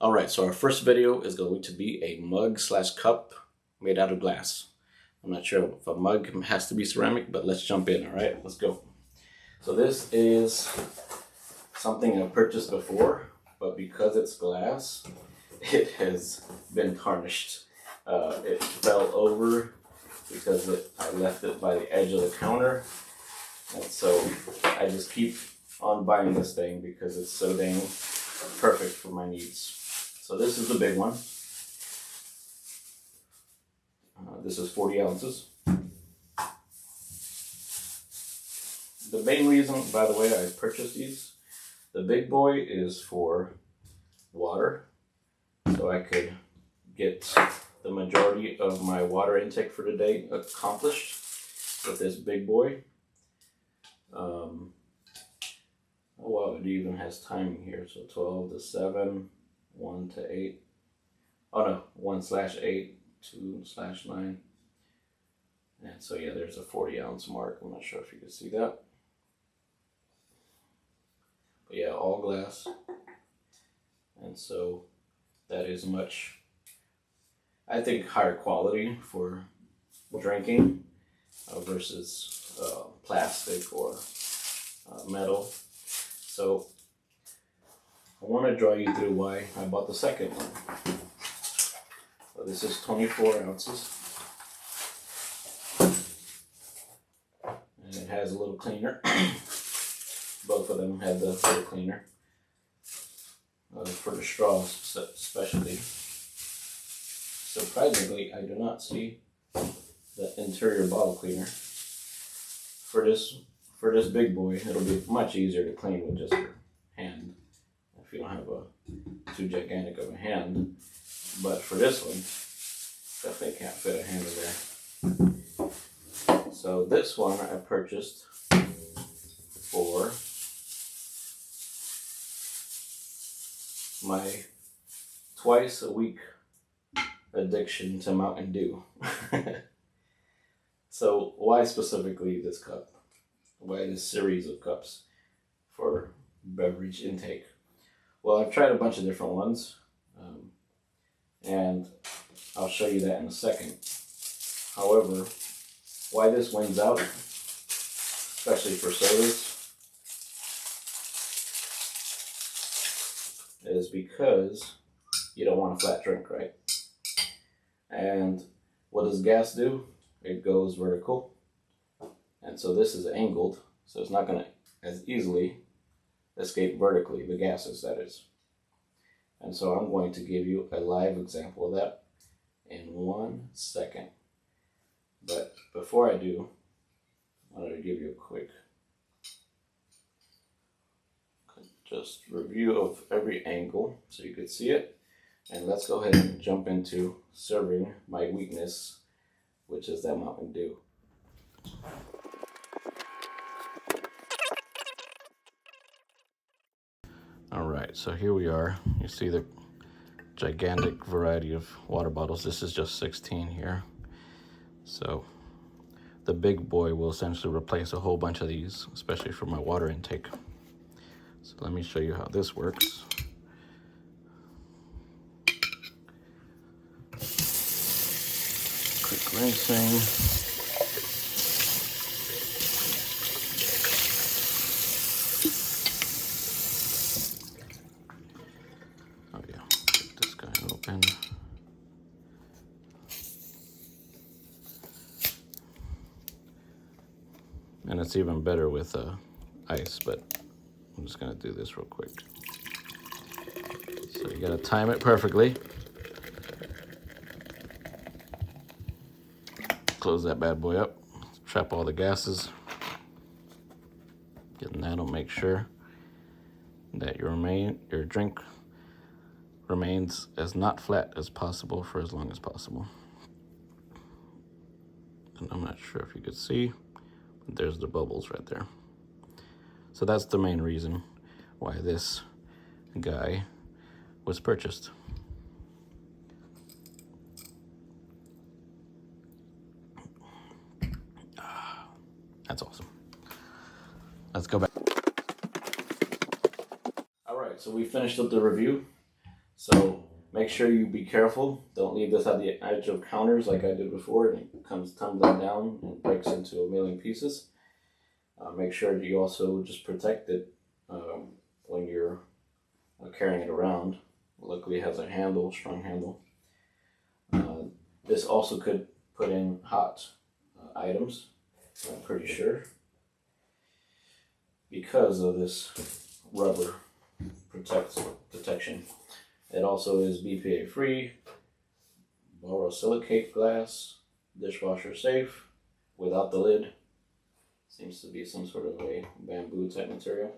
Alright, so our first video is going to be a mug / cup made out of glass. I'm not sure if a mug has to be ceramic, but let's jump in, alright? Let's go. So this is something I've purchased before, but because it's glass, it has been tarnished. It fell over because I left it by the edge of the counter. And so I just keep on buying this thing because it's so dang perfect for my needs. So this is the big one. This is 40 ounces. The main reason, by the way, I purchased these, the big boy is for water. So I could get the majority of my water intake for today accomplished with this big boy. Oh wow, it even has timing here. So 12 to 7, 1 to 8. Oh no, 1/8, 2/9. And so yeah, there's a 40 ounce mark. I'm not sure if you can see that. But yeah, all glass. And so that is much, I think, higher quality for drinking versus plastic or metal. So I want to draw you through why I bought the second one. So this is 24 ounces. And it has a little cleaner. Both of them had the little cleaner. For the straws especially. Surprisingly, I do not see the interior bottle cleaner. For this big boy, it'll be much easier to clean with just your hand if you don't have too gigantic of a hand. But for this one, definitely can't fit a hand in there. So this one I purchased for my twice a week addiction to Mountain Dew. So why specifically this cup? Why this series of cups for beverage intake? Well, I've tried a bunch of different ones, and I'll show you that in a second. However, why this wins out, especially for sodas, is because you don't want a flat drink, right? And what does gas do? It goes vertical. And so this is angled, so it's not going to as easily escape vertically, the gases, that is. And so I'm going to give you a live example of that in 1 second. But before I do, I wanted to give you a quick just review of every angle so you could see it. And let's go ahead and jump into serving my weakness, which is that Mountain Dew. Alright, so here we are. You see the gigantic variety of water bottles. This is just 16 here. So the big boy will essentially replace a whole bunch of these, especially for my water intake. So let me show you how this works. Quick rinsing. And it's even better with ice, but I'm just gonna do this real quick. So you gotta time it perfectly. Close that bad boy up, trap all the gases. Getting that'll make sure that your drink remains as not flat as possible for as long as possible. And I'm not sure if you could see, but there's the bubbles right there. So that's the main reason why this guy was purchased. That's awesome. Let's go back. All right, so we finished up the review. So make sure you be careful. Don't leave this at the edge of counters like I did before, and it comes tumbling down and breaks into a million pieces. Make sure that you also just protect it when you're carrying it around. Luckily it has a handle, strong handle. This also could put in hot items, I'm pretty sure, because of this rubber protection. It also is BPA free, borosilicate glass, dishwasher safe, without the lid. Seems to be some sort of a bamboo type material,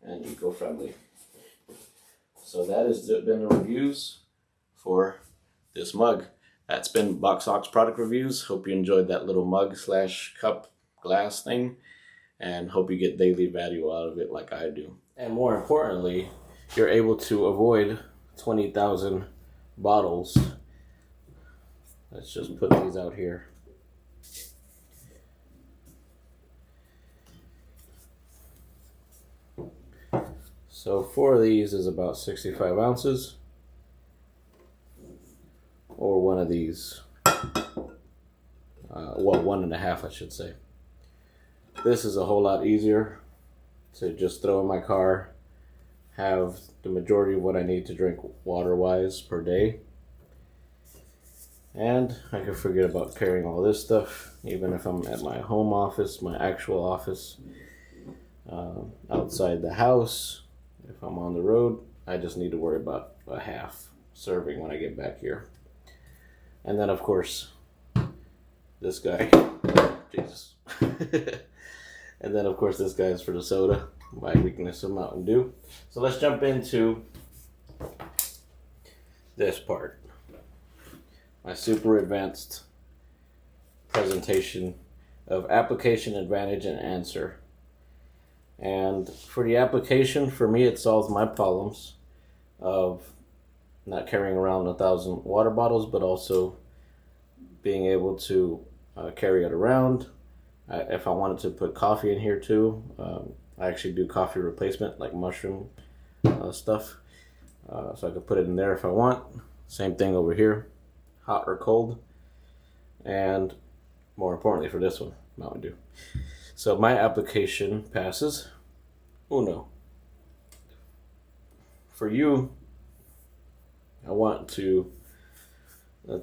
and eco-friendly. So that has been the reviews for this mug. That's been Box Ox product reviews. Hope you enjoyed that little mug slash cup glass thing, and hope you get daily value out of it like I do. And more importantly, you're able to avoid 20,000 bottles. Let's just put these out here. So 4 of these is about 65 ounces, or 1 of these, well, 1.5 I should say. This is a whole lot easier to just throw in my car, have the majority of what I need to drink water-wise per day, and I can forget about carrying all this stuff, even if I'm at my home office, my actual office, outside the house. If I'm on the road, I just need to worry about a half serving when I get back here. And then of course, this guy, Jesus. And then of course this guy is for the soda, my weakness of Mountain Dew. So let's jump into this part. My super advanced presentation of application, advantage, and answer. And for the application, for me, it solves my problems of not carrying around 1,000 water bottles, but also being able to carry it around. If I wanted to put coffee in here too, I actually do coffee replacement, like mushroom stuff. So I could put it in there if I want. Same thing over here, hot or cold. And more importantly for this one, Mountain Dew. So my application passes. Uno. For you, I want to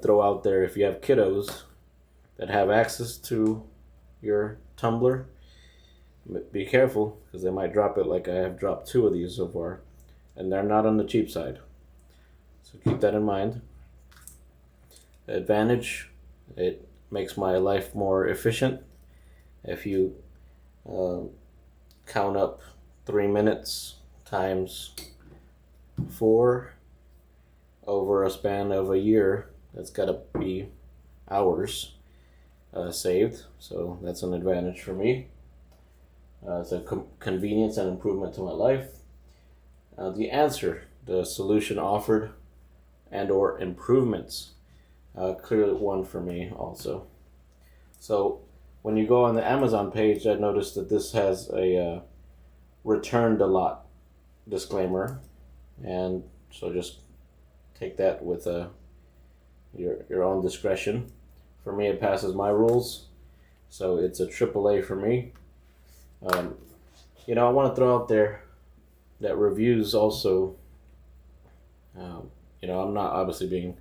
throw out there, if you have kiddos that have access to your tumbler, be careful, because they might drop it like I have dropped 2 of these so far, and they're not on the cheap side. So keep that in mind. Advantage, it makes my life more efficient. If you count up 3 minutes times 4 over a span of a year, that's got to be hours saved. So that's an advantage for me. It's a convenience and improvement to my life. The answer, the solution offered and or improvements, clearly one for me also. So when you go on the Amazon page, I noticed that this has a returned a lot disclaimer, and so just take that with your own discretion. For me, it passes my rules, so it's a AAA for me. You know, I want to throw out there that reviews also, you know, I'm not obviously being,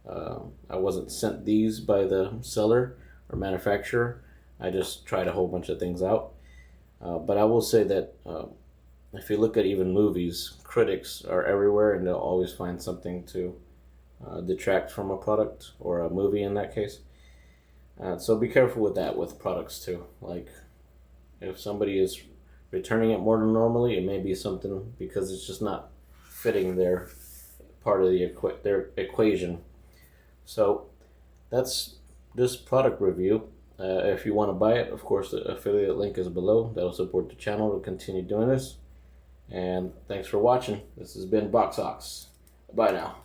I wasn't sent these by the seller or manufacturer. I just tried a whole bunch of things out. But I will say that if you look at even movies, critics are everywhere, and they'll always find something to detract from a product, or a movie in that case. So be careful with that with products too. Like, if somebody is returning it more than normally, it may be something because it's just not fitting their part of their equation. So that's this product review. If you want to buy it, of course, the affiliate link is below. That'll support the channel to continue doing this. And thanks for watching. This has been Box Ox. Bye now.